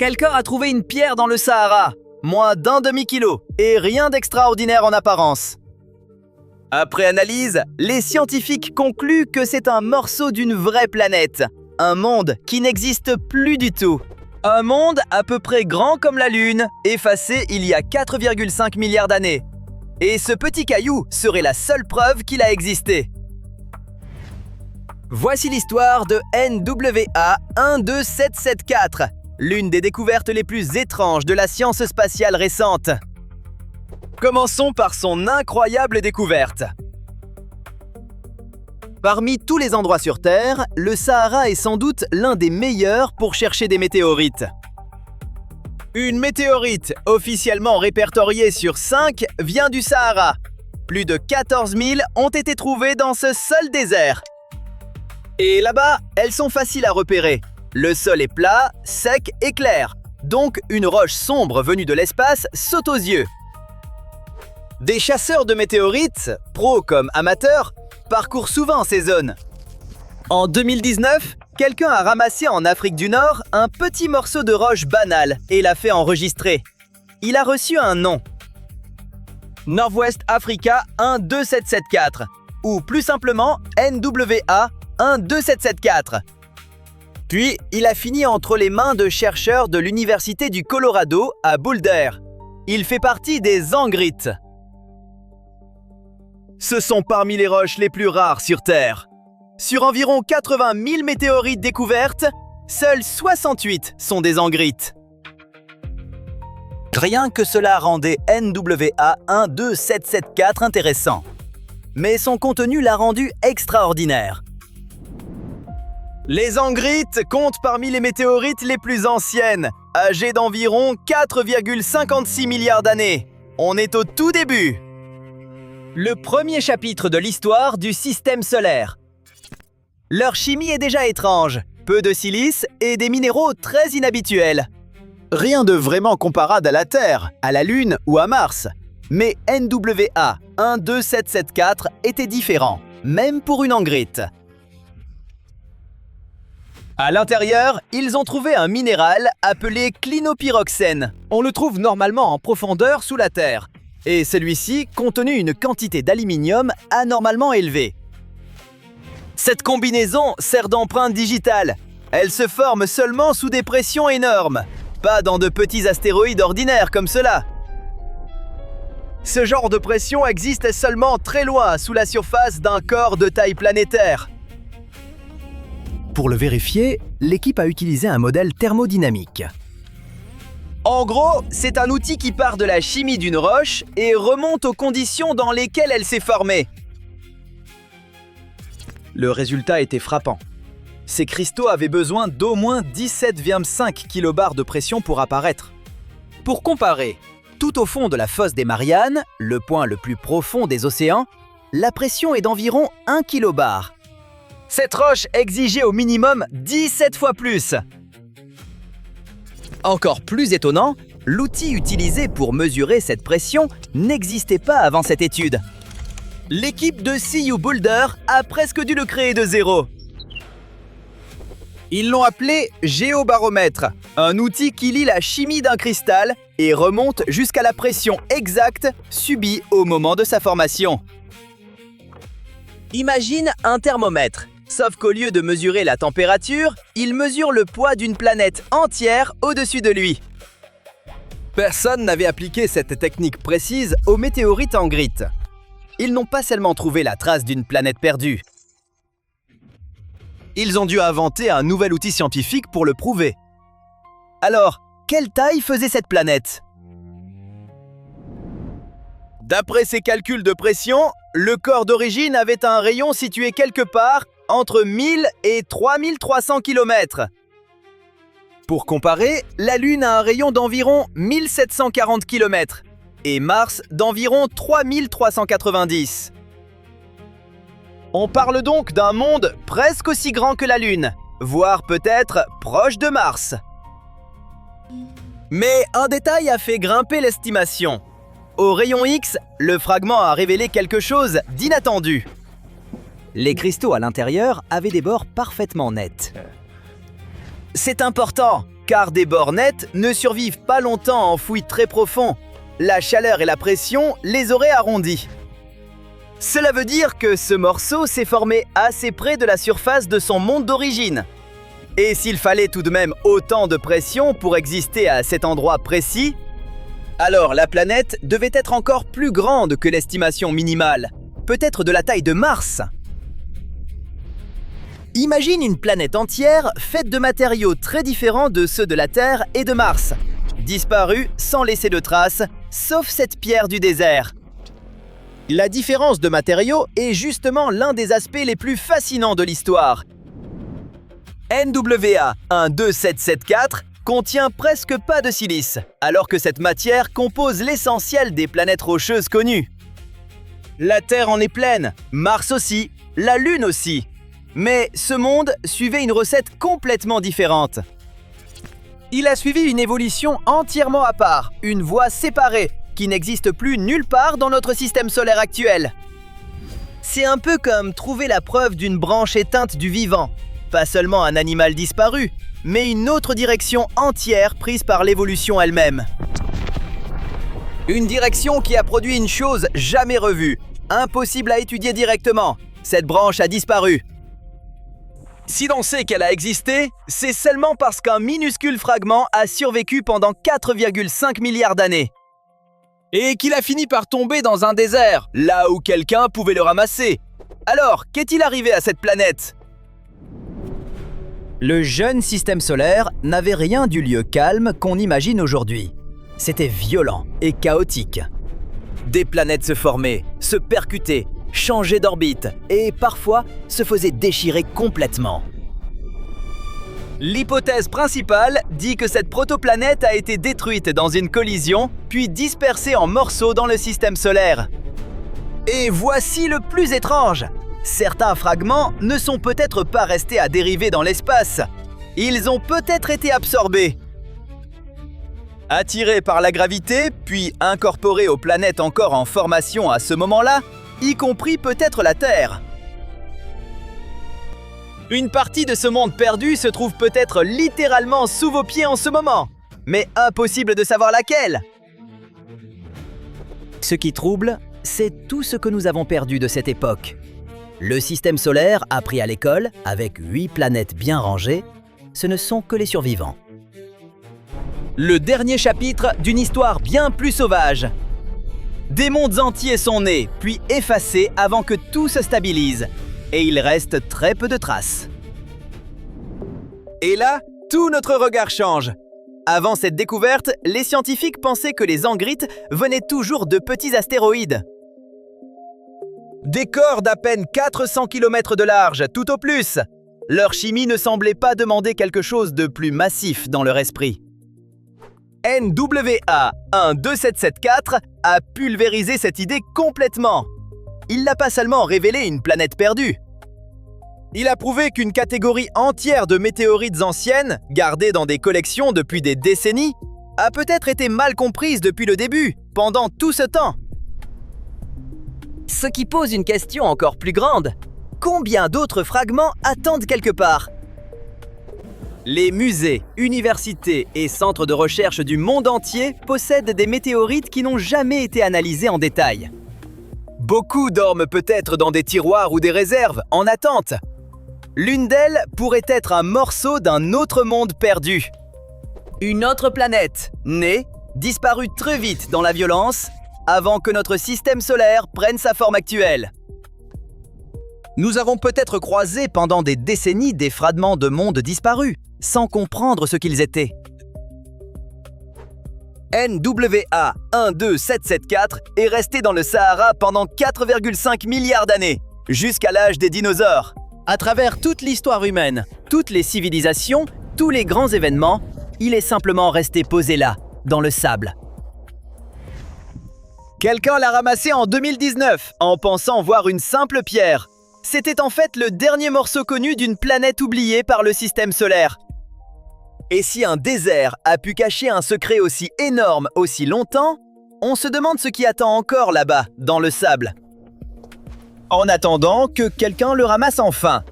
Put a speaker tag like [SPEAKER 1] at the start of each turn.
[SPEAKER 1] Quelqu'un a trouvé une pierre dans le Sahara, moins d'un demi-kilo, et rien d'extraordinaire en apparence. Après analyse, les scientifiques concluent que c'est un morceau d'une vraie planète, un monde qui n'existe plus du tout. Un monde à peu près grand comme la Lune, effacé il y a 4,5 milliards d'années. Et ce petit caillou serait la seule preuve qu'il a existé. Voici l'histoire de NWA 12774, l'une des découvertes les plus étranges de la science spatiale récente. Commençons par son incroyable découverte. Parmi tous les endroits sur Terre, le Sahara est sans doute l'un des meilleurs pour chercher des météorites. Une météorite officiellement répertoriée sur 5 vient du Sahara. Plus de 14 000 ont été trouvées dans ce seul désert. Et là-bas, elles sont faciles à repérer. Le sol est plat, sec et clair. Donc une roche sombre venue de l'espace saute aux yeux. Des chasseurs de météorites, pros comme amateurs, parcourent souvent ces zones. En 2019, quelqu'un a ramassé en Afrique du Nord un petit morceau de roche banale et l'a fait enregistrer. Il a reçu un nom. Northwest Africa 12774, ou plus simplement NWA 12774. Puis, il a fini entre les mains de chercheurs de l'Université du Colorado à Boulder. Il fait partie des Angrites. Ce sont parmi les roches les plus rares sur Terre. Sur environ 80 000 météorites découvertes, seules 68 sont des Angrites. Rien que cela rendait NWA 12774 intéressant. Mais son contenu l'a rendu extraordinaire. Les Angrites comptent parmi les météorites les plus anciennes, âgées d'environ 4,56 milliards d'années. On est au tout début. Le premier chapitre de l'histoire du système solaire. Leur chimie est déjà étrange, peu de silice et des minéraux très inhabituels. Rien de vraiment comparable à la Terre, à la Lune ou à Mars. Mais NWA 12774 était différent, même pour une Angrite. À l'intérieur, ils ont trouvé un minéral appelé clinopyroxène. On le trouve normalement en profondeur sous la Terre. Et celui-ci contenu une quantité d'aluminium anormalement élevée. Cette combinaison sert d'empreinte digitale. Elle se forme seulement sous des pressions énormes, pas dans de petits astéroïdes ordinaires comme cela. Ce genre de pression existe seulement très loin sous la surface d'un corps de taille planétaire. Pour le vérifier, l'équipe a utilisé un modèle thermodynamique. En gros, c'est un outil qui part de la chimie d'une roche et remonte aux conditions dans lesquelles elle s'est formée. Le résultat était frappant. Ces cristaux avaient besoin d'au moins 17,5 kbar de pression pour apparaître. Pour comparer, tout au fond de la fosse des Mariannes, le point le plus profond des océans, la pression est d'environ 1 kbar. Cette roche exigeait au minimum 17 fois plus. Encore plus étonnant, l'outil utilisé pour mesurer cette pression n'existait pas avant cette étude. L'équipe de CU Boulder a presque dû le créer de zéro. Ils l'ont appelé géobaromètre, un outil qui lit la chimie d'un cristal et remonte jusqu'à la pression exacte subie au moment de sa formation. Imagine un thermomètre. Sauf qu'au lieu de mesurer la température, il mesure le poids d'une planète entière au-dessus de lui. Personne n'avait appliqué cette technique précise aux météorites Angrites. Ils n'ont pas seulement trouvé la trace d'une planète perdue. Ils ont dû inventer un nouvel outil scientifique pour le prouver. Alors, quelle taille faisait cette planète ? D'après ses calculs de pression, le corps d'origine avait un rayon situé quelque part entre 1000 et 3300 km. Pour comparer, la Lune a un rayon d'environ 1740 km et Mars d'environ 3390. On parle donc d'un monde presque aussi grand que la Lune, voire peut-être proche de Mars. Mais un détail a fait grimper l'estimation. Au rayon X, le fragment a révélé quelque chose d'inattendu. Les cristaux à l'intérieur avaient des bords parfaitement nets. C'est important, car des bornettes ne survivent pas longtemps enfouies très profond. La chaleur et la pression les auraient arrondies. Cela veut dire que ce morceau s'est formé assez près de la surface de son monde d'origine. Et s'il fallait tout de même autant de pression pour exister à cet endroit précis, alors la planète devait être encore plus grande que l'estimation minimale, peut-être de la taille de Mars. Imagine une planète entière faite de matériaux très différents de ceux de la Terre et de Mars, disparus sans laisser de traces, sauf cette pierre du désert. La différence de matériaux est justement l'un des aspects les plus fascinants de l'histoire. NWA 12774 contient presque pas de silice, alors que cette matière compose l'essentiel des planètes rocheuses connues. La Terre en est pleine, Mars aussi, la Lune aussi. Mais ce monde suivait une recette complètement différente. Il a suivi une évolution entièrement à part, une voie séparée, qui n'existe plus nulle part dans notre système solaire actuel. C'est un peu comme trouver la preuve d'une branche éteinte du vivant. Pas seulement un animal disparu, mais une autre direction entière prise par l'évolution elle-même. Une direction qui a produit une chose jamais revue, impossible à étudier directement. Cette branche a disparu. Si l'on sait qu'elle a existé, c'est seulement parce qu'un minuscule fragment a survécu pendant 4,5 milliards d'années. Et qu'il a fini par tomber dans un désert, là où quelqu'un pouvait le ramasser. Alors, qu'est-il arrivé à cette planète ? Le jeune système solaire n'avait rien du lieu calme qu'on imagine aujourd'hui. C'était violent et chaotique. Des planètes se formaient, se percutaient, changeaient d'orbite et parfois se faisaient déchirer complètement. L'hypothèse principale dit que cette protoplanète a été détruite dans une collision, puis dispersée en morceaux dans le système solaire. Et voici le plus étrange. Certains fragments ne sont peut-être pas restés à dériver dans l'espace. Ils ont peut-être été absorbés. Attirés par la gravité, puis incorporés aux planètes encore en formation à ce moment-là, y compris peut-être la Terre. Une partie de ce monde perdu se trouve peut-être littéralement sous vos pieds en ce moment, mais impossible de savoir laquelle. Ce qui trouble, c'est tout ce que nous avons perdu de cette époque. Le système solaire, appris à l'école, avec 8 planètes bien rangées, ce ne sont que les survivants. Le dernier chapitre d'une histoire bien plus sauvage. Des mondes entiers sont nés, puis effacés avant que tout se stabilise. Et il reste très peu de traces. Et là, tout notre regard change. Avant cette découverte, les scientifiques pensaient que les Angrites venaient toujours de petits astéroïdes. Des corps d'à peine 400 km de large, tout au plus. Leur chimie ne semblait pas demander quelque chose de plus massif dans leur esprit. NWA 12774 a pulvérisé cette idée complètement. Il n'a pas seulement révélé une planète perdue. Il a prouvé qu'une catégorie entière de météorites anciennes, gardées dans des collections depuis des décennies, a peut-être été mal comprise depuis le début, pendant tout ce temps. Ce qui pose une question encore plus grande. Combien d'autres fragments attendent quelque part ? Les musées, universités et centres de recherche du monde entier possèdent des météorites qui n'ont jamais été analysées en détail. Beaucoup dorment peut-être dans des tiroirs ou des réserves, en attente. L'une d'elles pourrait être un morceau d'un autre monde perdu. Une autre planète, née, disparue très vite dans la violence, avant que notre système solaire prenne sa forme actuelle. Nous avons peut-être croisé pendant des décennies des fragments de mondes disparus, sans comprendre ce qu'ils étaient. NWA 12774 est resté dans le Sahara pendant 4,5 milliards d'années, jusqu'à l'âge des dinosaures. À travers toute l'histoire humaine, toutes les civilisations, tous les grands événements, il est simplement resté posé là, dans le sable. Quelqu'un l'a ramassé en 2019, en pensant voir une simple pierre. C'était en fait le dernier morceau connu d'une planète oubliée par le système solaire. Et si un désert a pu cacher un secret aussi énorme aussi longtemps, on se demande ce qui attend encore là-bas, dans le sable. En attendant que quelqu'un le ramasse enfin.